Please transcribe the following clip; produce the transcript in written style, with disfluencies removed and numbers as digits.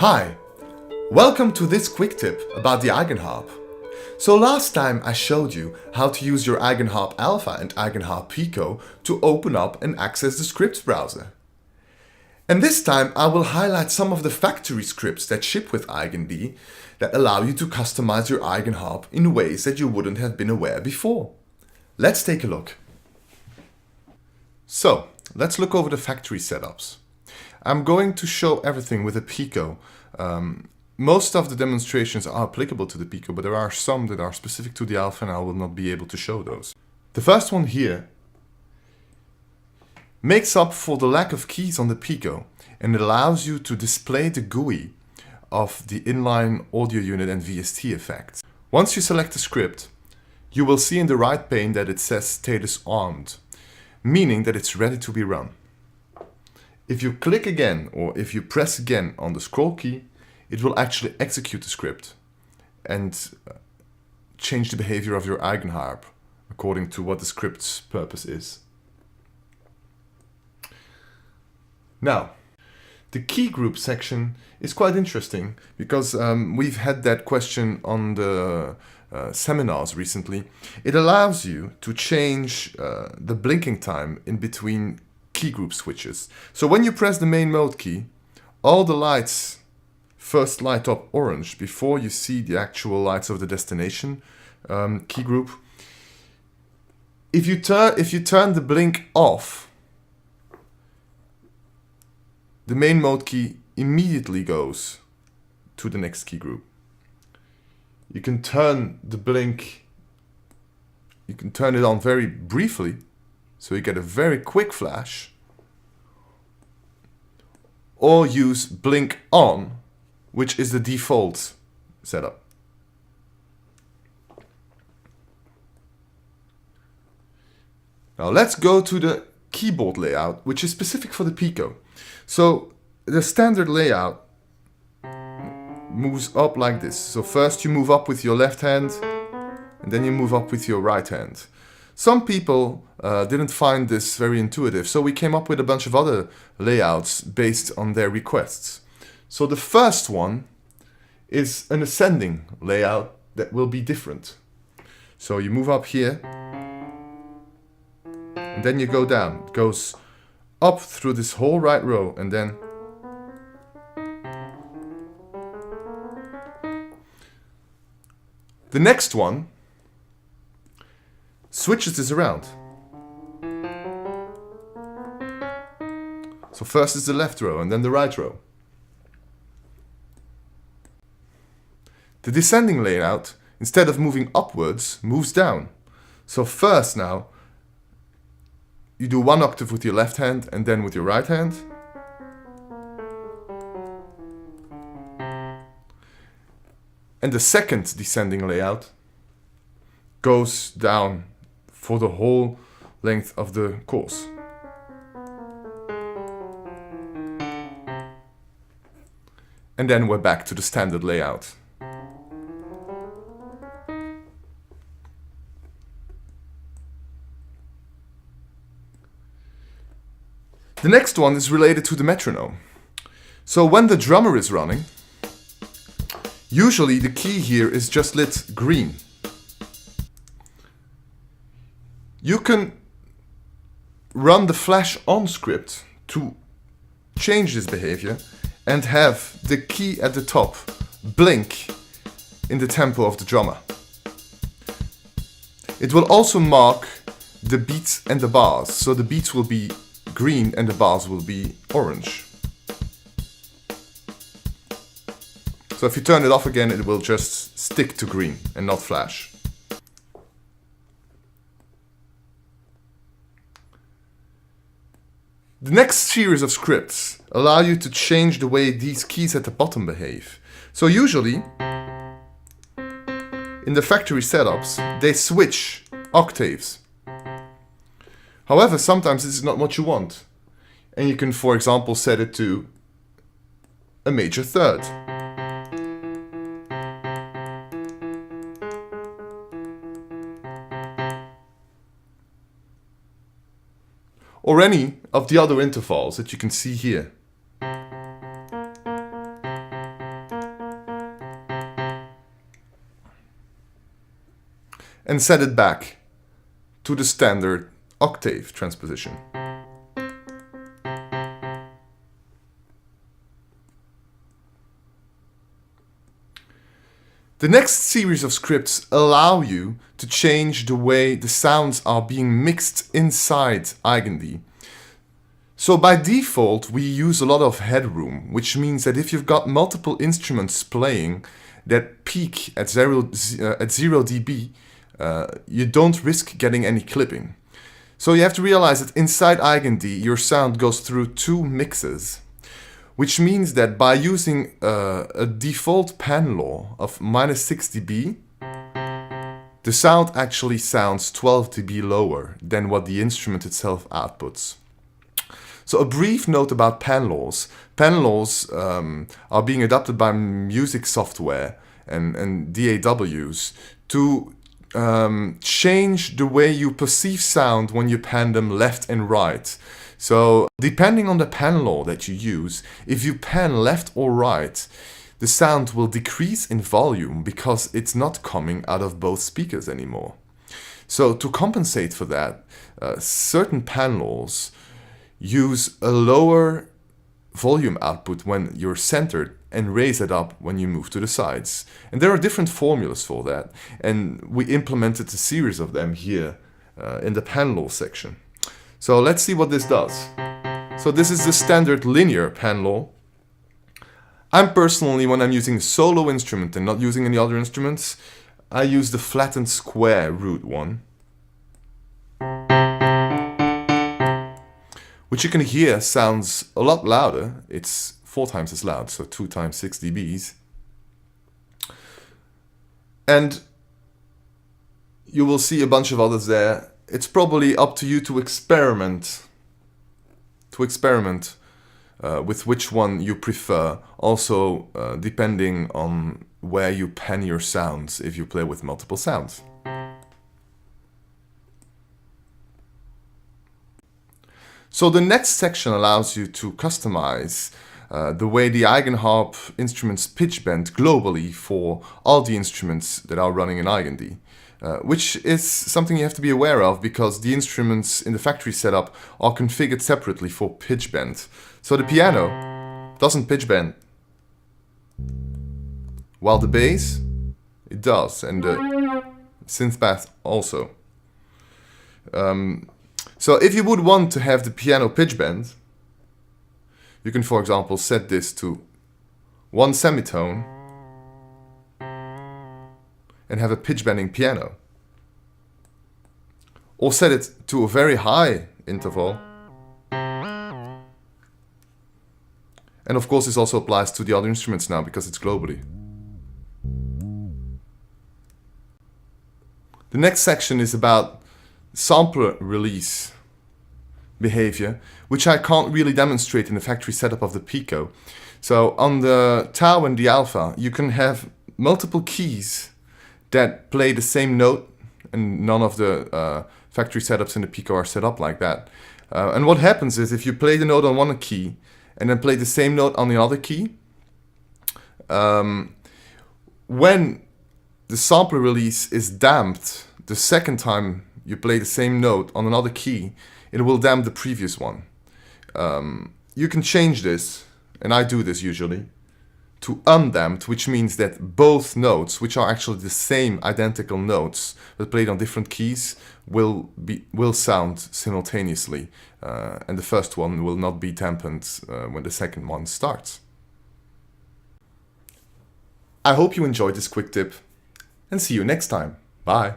Hi, welcome to this quick tip about the EigenHarp. So last time I showed you how to use your EigenHarp Alpha and EigenHarp Pico to open up and access the scripts browser. And this time I will highlight some of the factory scripts that ship with EigenD that allow you to customize your EigenHarp in ways that you wouldn't have been aware before. Let's take a look. So let's look over the factory setups. I'm going to show everything with a Pico. Most of the demonstrations are applicable to the Pico, but there are some that are specific to the Alpha and I will not be able to show those. The first one here makes up for the lack of keys on the Pico and allows you to display the GUI of the inline audio unit and VST effects. Once you select the script, you will see in the right pane that it says StatusArmed, meaning that it's ready to be run. If you click again or if you press again on the scroll key, it will actually execute the script and change the behavior of your EigenHarp according to what the script's purpose is. Now, the key group section is quite interesting because we've had that question on the seminars recently. It allows you to change the blinking time in between key group switches. So when you press the main mode key, all the lights first light up orange before you see the actual lights of the destination key group. If you turn the blink off, the main mode key immediately goes to the next key group. You can turn the blink, you can turn it on very briefly, so you get a very quick flash, or use blink on, which is the default setup. Now let's go to the keyboard layout, which is specific for the Pico. So the standard layout moves up like this. So first you move up with your left hand, and then you move up with your right hand. Some people didn't find this very intuitive, so we came up with a bunch of other layouts based on their requests. So the first one is an ascending layout that will be different. So you move up here, and then you go down. It goes up through this whole right row, and then the next one switches this around. So first is the left row and then the right row. The descending layout, instead of moving upwards, moves down. So first now, you do one octave with your left hand and then with your right hand. And the second descending layout goes down for the whole length of the course. And then we're back to the standard layout. The next one is related to the metronome. So when the drummer is running, usually the key here is just lit green. You can run the flash on script to change this behavior and have the key at the top blink in the tempo of the drummer. It will also mark the beats and the bars. So the beats will be green and the bars will be orange. So if you turn it off again, it will just stick to green and not flash. The next series of scripts allow you to change the way these keys at the bottom behave. So usually, in the factory setups, they switch octaves. However, sometimes this is not what you want. And you can, for example, set it to a major third. Or any of the other intervals that you can see here. and set it back to the standard octave transposition. The next series of scripts allow you to change the way the sounds are being mixed inside EigenD. So by default, we use a lot of headroom, which means that if you've got multiple instruments playing that peak at 0 dB, you don't risk getting any clipping. So you have to realize that inside EigenD, your sound goes through two mixes, which means that by using a default pan law of -6 dB, the sound actually sounds 12 dB lower than what the instrument itself outputs. So a brief note about pan laws. Pan laws are being adopted by music software and DAWs to change the way you perceive sound when you pan them left and right. So depending on the pan law that you use, if you pan left or right, the sound will decrease in volume because it's not coming out of both speakers anymore. So to compensate for that, certain pan laws use a lower volume output when you're centered and raise it up when you move to the sides. And there are different formulas for that, and we implemented a series of them here in the pan law section. So let's see what this does. So this is the standard linear pan law. I'm personally, when I'm using a solo instrument and not using any other instruments, I use the flattened square root one, which you can hear sounds a lot louder. It's 4 times as loud, so 2 times 6 dBs. And you will see a bunch of others there. It's probably up to you to experiment with which one you prefer, also depending on where you pan your sounds if you play with multiple sounds. So the next section allows you to customize the way the EigenHarp instruments pitch bend globally for all the instruments that are running in EigenD, which is something you have to be aware of because the instruments in the factory setup are configured separately for pitch bend. So the piano doesn't pitch bend, while the bass, it does, and the synth bass also. So if you would want to have the piano pitch bend, you can, for example, set this to 1 semitone and have a pitch bending piano. Or set it to a very high interval. And of course this also applies to the other instruments now because it's globally. The next section is about sampler release behavior, which I can't really demonstrate in the factory setup of the Pico. So on the Tau and the Alpha, you can have multiple keys that play the same note, and none of the factory setups in the Pico are set up like that. And what happens is if you play the note on one key and then play the same note on the other key, when the sampler release is damped the second time you play the same note on another key, it will damp the previous one. You can change this, and I do this usually, to undamped, which means that both notes, which are actually the same identical notes but played on different keys, will sound simultaneously, and the first one will not be dampened when the second one starts. I hope you enjoyed this quick tip, and see you next time. Bye.